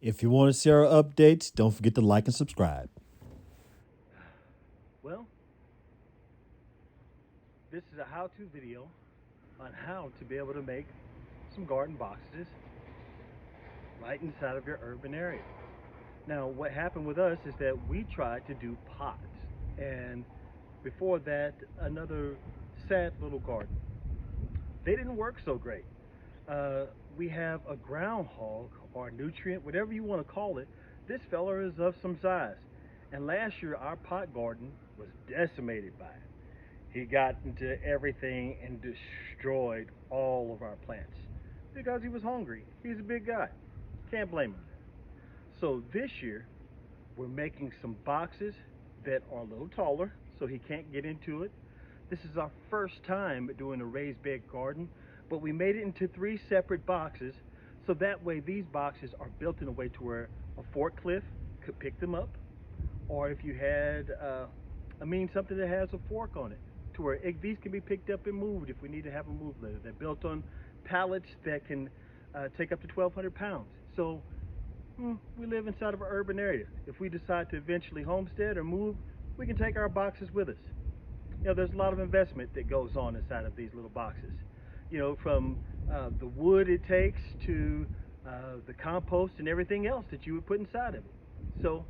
If you want to see our updates, don't forget to like and subscribe. Well, this is a how-to video on how to be able to make some garden boxes right inside of your urban area. Now, what happened with us is that we tried to do pots, and before that, another sad little garden. They didn't work so great. Uh, we have a groundhog or a nutrient, whatever you want to call it. This fella is of some size. And last year, our pot garden was decimated by it. He got into everything and destroyed all of our plants because he was hungry. He's a big guy. Can't blame him. So this year, we're making some boxes that are a little taller so he can't get into it. This is our first time doing a raised bed garden, but we made it into three separate boxes so that way these boxes are built in a way to where a forklift could pick them up, or if you had, something that has a fork on it, to where these can be picked up and moved if we need to have them moved later. They're built on pallets that can take up to 1,200 pounds. So we live inside of an urban area. If we decide to eventually homestead or move, we can take our boxes with us. There's a lot of investment that goes on inside of these little boxes. From the wood it takes to the compost and everything else that you would put inside of it. So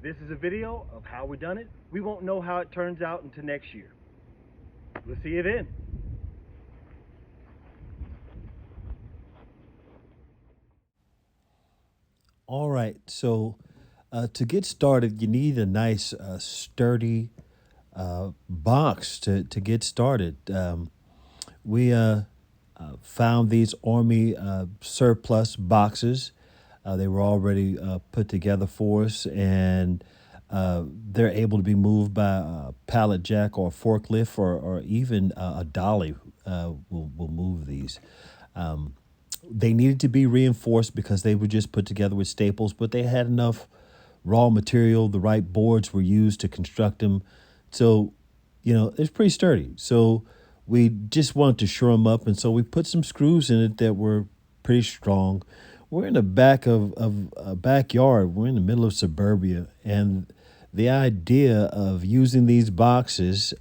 this is a video of how we done it. We won't know how it turns out until next year. We'll see you then. All right. So, to get started, you need a nice, sturdy box to get started. We found these Army surplus boxes. They were already put together for us, and they're able to be moved by a pallet jack or a forklift, or even a dolly will move these. They needed to be reinforced because they were just put together with staples, but they had enough raw material. The right boards were used to construct them. So, it's pretty sturdy. So we just wanted to shore them up. And so we put some screws in it that were pretty strong. We're in the back of a backyard. We're in the middle of suburbia. And the idea of using these boxes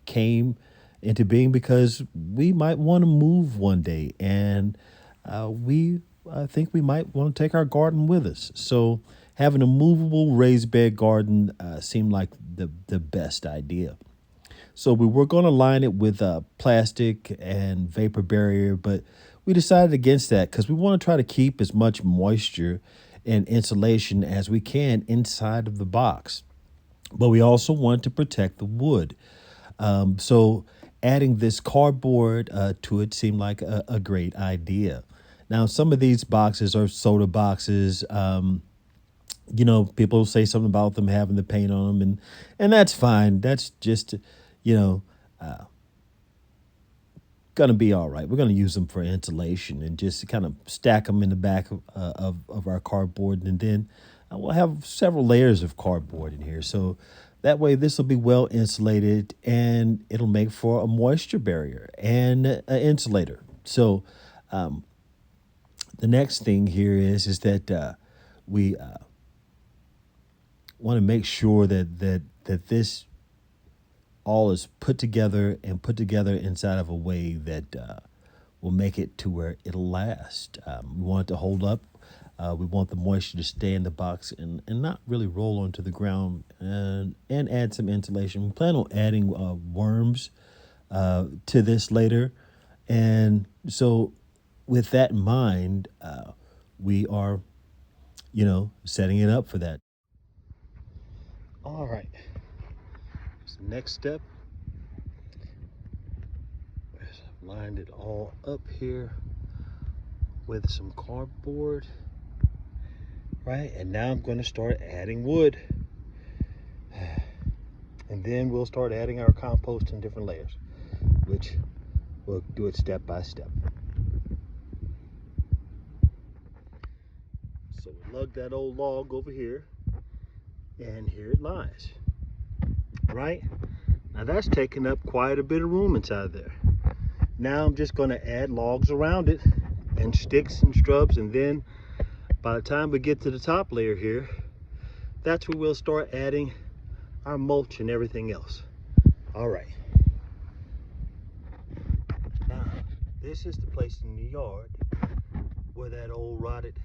came into being because we might want to move one day. And I think we might want to take our garden with us. So having a movable raised bed garden seemed like the best idea. So we were going to line it with plastic and vapor barrier, but we decided against that because we want to try to keep as much moisture and insulation as we can inside of the box. But we also want to protect the wood. So adding this cardboard to it seemed like a great idea. Now, some of these boxes are soda boxes. People say something about them having the paint on them, and that's fine. That's just, you know, gonna be all right. We're gonna use them for insulation and just kind of stack them in the back of our cardboard, and then we'll have several layers of cardboard in here. So that way, this will be well insulated, and it'll make for a moisture barrier and an insulator. So the next thing here is that we want to make sure that this all is put together and put together inside of a way that will make it to where it'll last. We want it to hold up. We want the moisture to stay in the box and not really roll onto the ground, and add some insulation. We plan on adding worms to this later. And so with that in mind, we are, setting it up for that. All right. So next step is I've lined it all up here with some cardboard. Right, and now I'm going to start adding wood. And then we'll start adding our compost in different layers, which we'll do it step by step. So we lug that old log over here, and here it lies. Right? Now that's taking up quite a bit of room inside there. Now I'm just going to add logs around it and sticks and shrubs, and then By the time we get to the top layer here, that's where we'll start adding our mulch and everything else. All right. Now, this is the place in the yard where that old rotted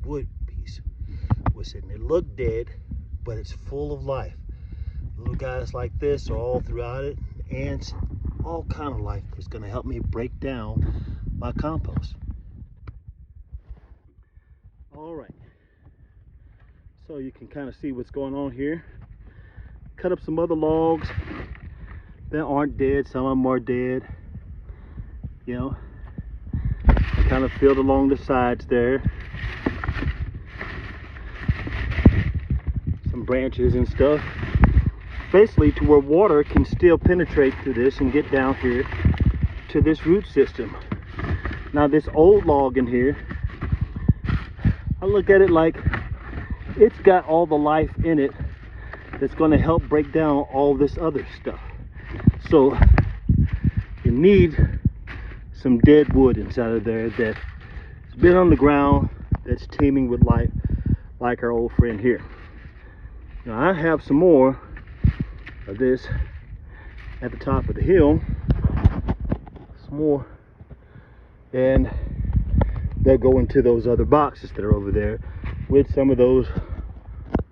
wood piece was sitting. It looked dead, but it's full of life. Little guys like this are all throughout it. Ants, all kind of life that's going to help me break down my compost. All right. So you can kind of see what's going on here. Cut up some other logs that aren't dead. Some of them are dead. You know, kind of filled along the sides there. Some branches and stuff. Basically to where water can still penetrate through this and get down here to this root system. Now this old log in here, I look at it like it's got all the life in it that's going to help break down all this other stuff. So you need some dead wood inside of there that's been on the ground, that's teeming with life, like our old friend here. Now I have some more of this at the top of the hill, some more, and they'll go into those other boxes that are over there with some of those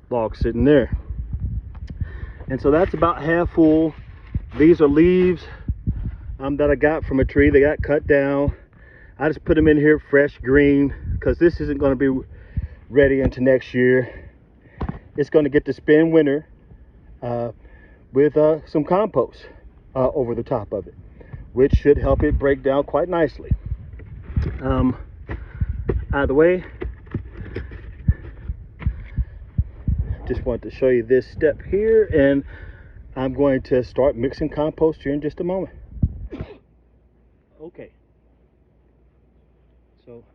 logs sitting there. And so that's about half full. These are leaves that I got from a tree. They got cut down. I just put them in here fresh green because this isn't going to be ready until next year. It's going to get to spend winter with some compost over the top of it, which should help it break down quite nicely. Out of the way, just wanted to show you this step here, and I'm going to start mixing compost here in just a moment. Okay, so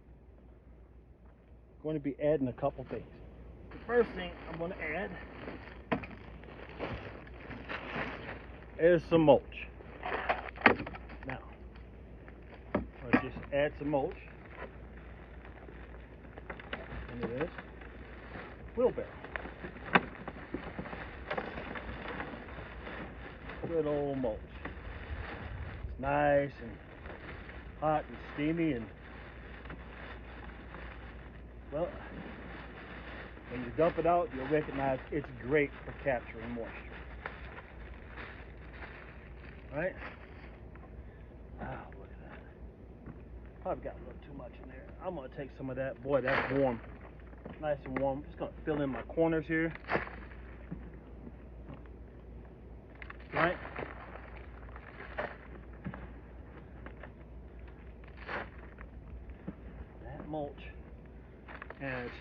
I'm going to be adding a couple things. The first thing I'm going to add is some mulch. Now, I'll just add some mulch into this wheelbarrow. Good old mulch. It's nice and hot and steamy, and well, when you dump it out, you'll recognize it's great for capturing moisture. Right? Ah, look at that. Probably got a little too much in there. I'm gonna take some of that. Boy, that's warm. Nice and warm. Just gonna fill in my corners here. Right? That mulch adds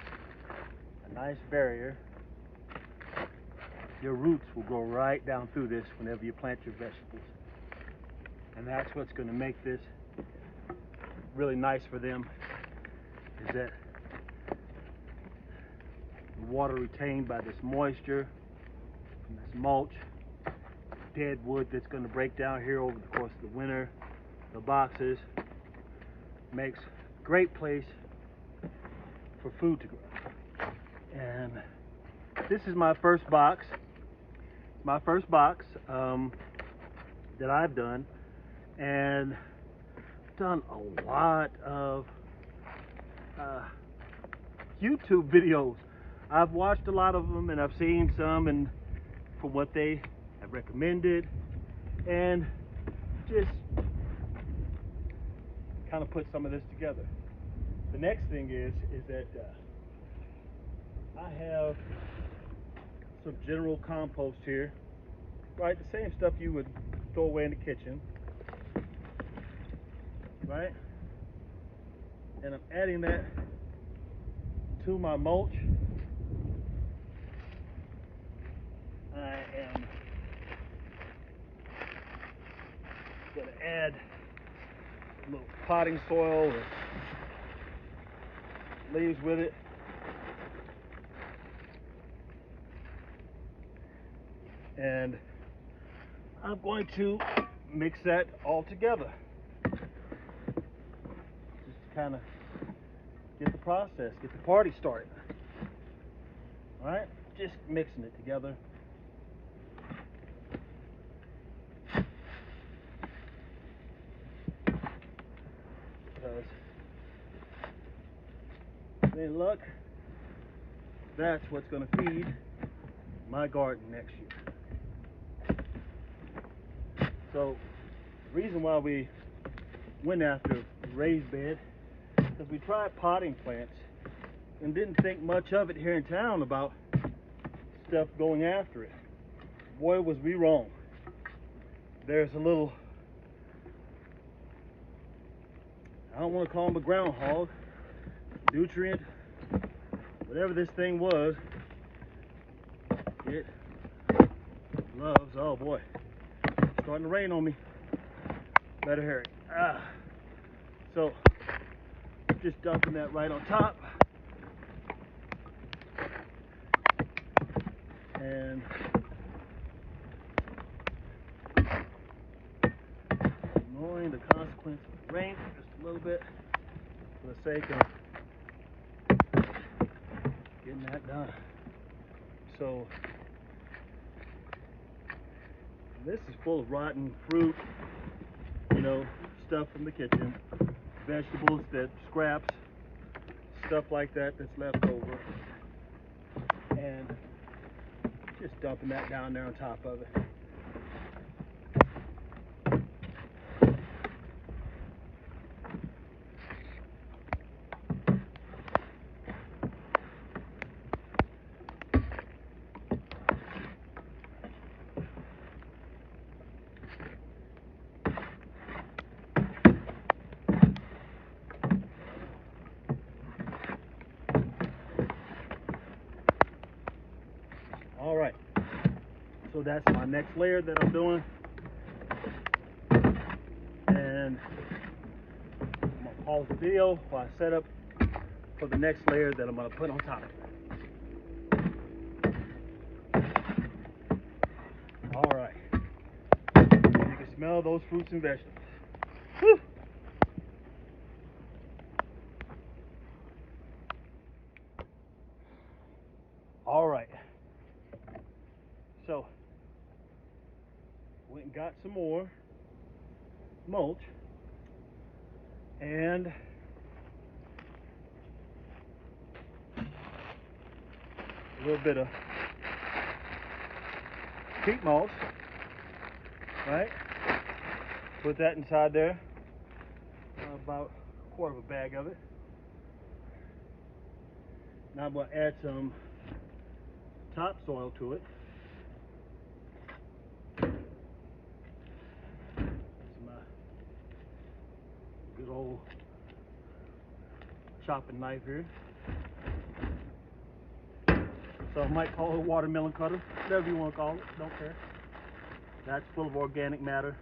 a nice barrier. Your roots will go right down through this whenever you plant your vegetables. And that's what's going to make this really nice for them, is that the water retained by this moisture from this mulch, dead wood that's going to break down here over the course of the winter, the boxes, makes a great place for food to grow. And this is my first box. That I've done, and done a lot of YouTube videos. I've watched a lot of them, and I've seen some, and for what they have recommended, and just kind of put some of this together. The next thing is that I have some general compost here, right? The same stuff you would throw away in the kitchen, right? And I'm adding that to my mulch. I am going to add a little potting soil or leaves with it. And I'm going to mix that all together. Just to kind of get the process, get the party started. All right, just mixing it together. Because then look, that's what's going to feed my garden next year. So the reason why we went after raised bed, because we tried potting plants and didn't think much of it here in town about stuff going after it. Boy, was we wrong. There's a little, I don't want to call him a groundhog, nutrient, whatever this thing was, it loves, oh boy, it's starting to rain on me. Better hurry. So, just dumping that right on top. And ignoring the consequence of the rain just a little bit for the sake of getting that done. So this is full of rotten fruit, you know, stuff from the kitchen, vegetables, that scraps, stuff like that that's left over, and just dumping that down there on top of it. All right, so that's my next layer that I'm doing, and I'm gonna pause the video while I set up for the next layer that I'm gonna put on top of it. All right, you can smell those fruits and vegetables. Whew. All right, so went and got some more mulch, and a little bit of peat moss, right? Put that inside there, about a quarter of a bag of it. Now I'm going to add some topsoil to it. Some good old chopping knife here. Some might call it a watermelon cutter, whatever you want to call it, don't care. That's full of organic matter.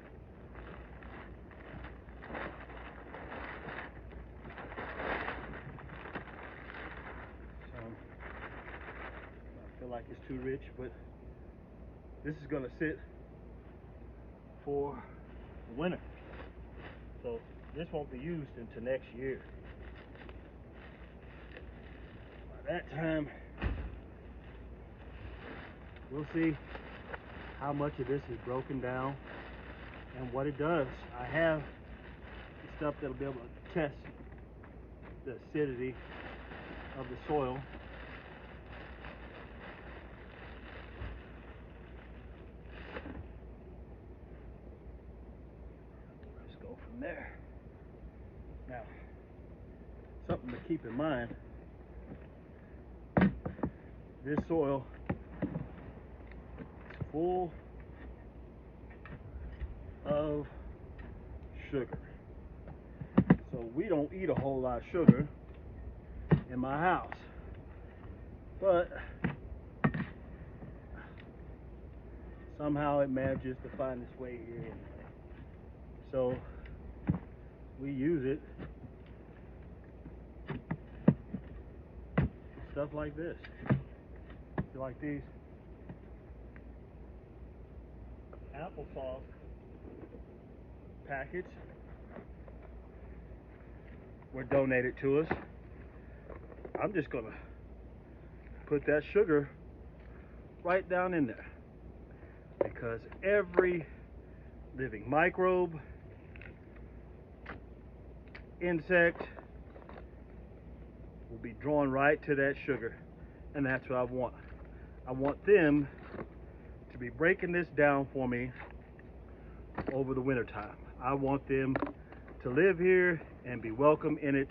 I feel like it's too rich, but this is going to sit for the winter. So this won't be used until next year. By that time, we'll see how much of this is broken down and what it does. I have the stuff that'll be able to test the acidity of the soil. Let's go from there. Now, something to keep in mind, this soil is full of sugar. So we don't eat a whole lot of sugar in my house, but somehow it manages to find its way here anyway. So we use it for stuff like this. You like these applesauce packets were donated to us I'm just gonna put that sugar right down in there, because every living microbe, insect will be drawn right to that sugar, and that's what I want. I want them to be breaking this down for me over the winter time. I want them to live here and be welcome in it.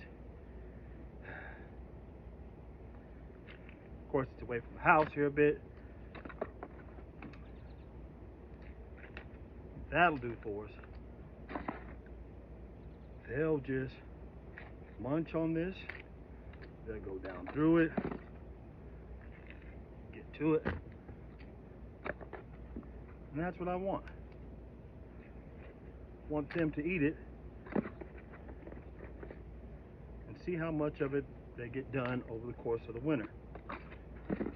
Of course, it's away from the house here a bit. That'll do for us. They'll just munch on this. They'll go down through it, get to it, and that's what I want. I want them to eat it and see how much of it they get done over the course of the winter.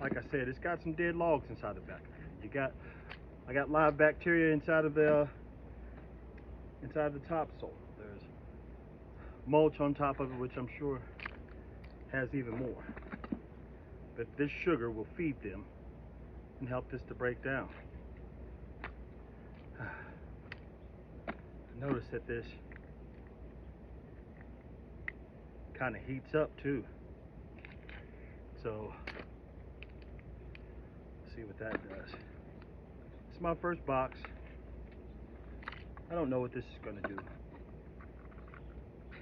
Like I said, it's got some dead logs inside the back. I got live bacteria inside of the topsoil. There's mulch on top of it, which I'm sure has even more. But this sugar will feed them and help this to break down. Notice that this kind of heats up too. So let's see what that does. It's my first box. I don't know what this is going to do,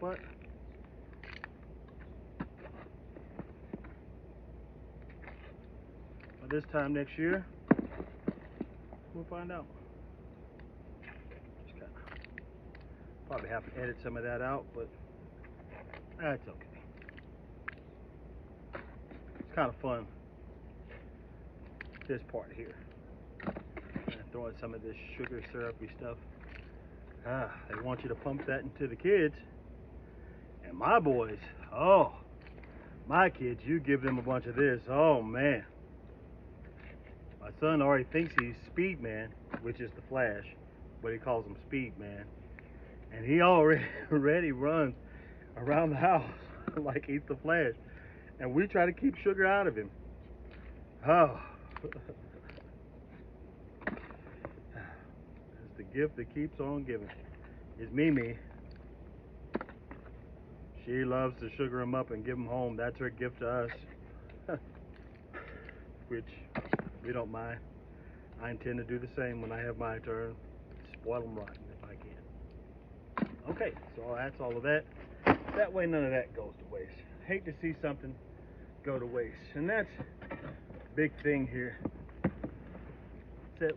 but by this time next year, we'll find out. Just probably have to edit some of that out, but that's okay. It's kind of fun, this part here. And throwing some of this sugar syrupy stuff. They want you to pump that into the kids. And my boys, oh, my kids, you give them a bunch of this, oh man. My son already thinks he's Speed Man, which is the Flash, but he calls him Speed Man. And he already runs around the house like he's the Flash. And we try to keep sugar out of him. Oh. It's the gift that keeps on giving. Is Mimi. She loves to sugar them up and give them home. That's her gift to us. Which we don't mind. I intend to do the same when I have my turn. Spoil them rotten if I can. Okay, so that's all of that. That way none of that goes to waste. Hate to see something go to waste. And that's a big thing here. That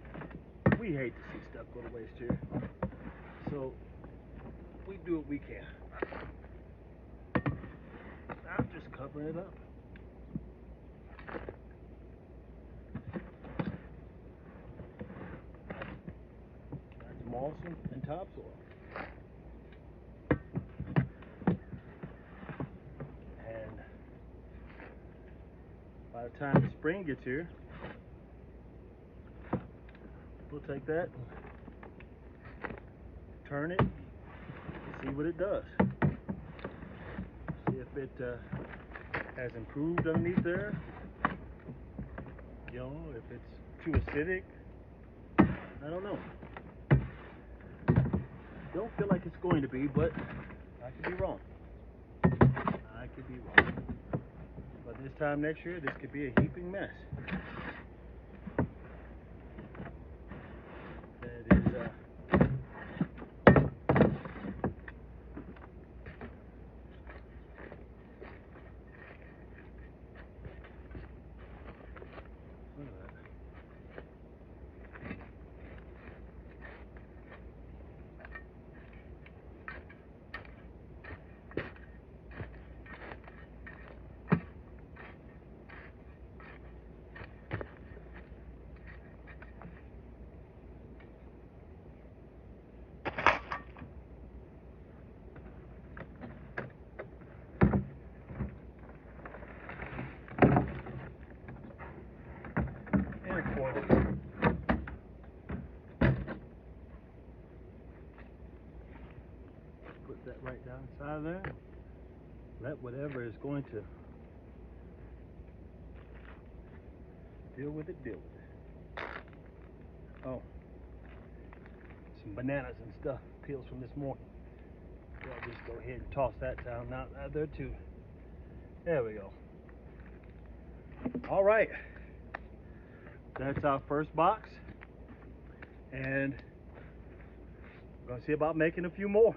we hate to see stuff go to waste here. So we do what we can. I'm just covering it up. That's mulching and topsoil. And by the time the spring gets here, we'll take that, turn it, see what it does. See if it has improved underneath there. You know, if it's too acidic. I don't know. Don't feel like it's going to be, but I could be wrong. I could be wrong. But this time next year, this could be a heaping mess. It is, and of course, put that right down inside of there. Let whatever is going to Deal with it, deal with it. Oh, some bananas and stuff, peels from this morning. So I'll just go ahead and toss that down out there too. There we go. All right, that's our first box, and we're gonna see about making a few more.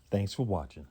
Thanks for watching.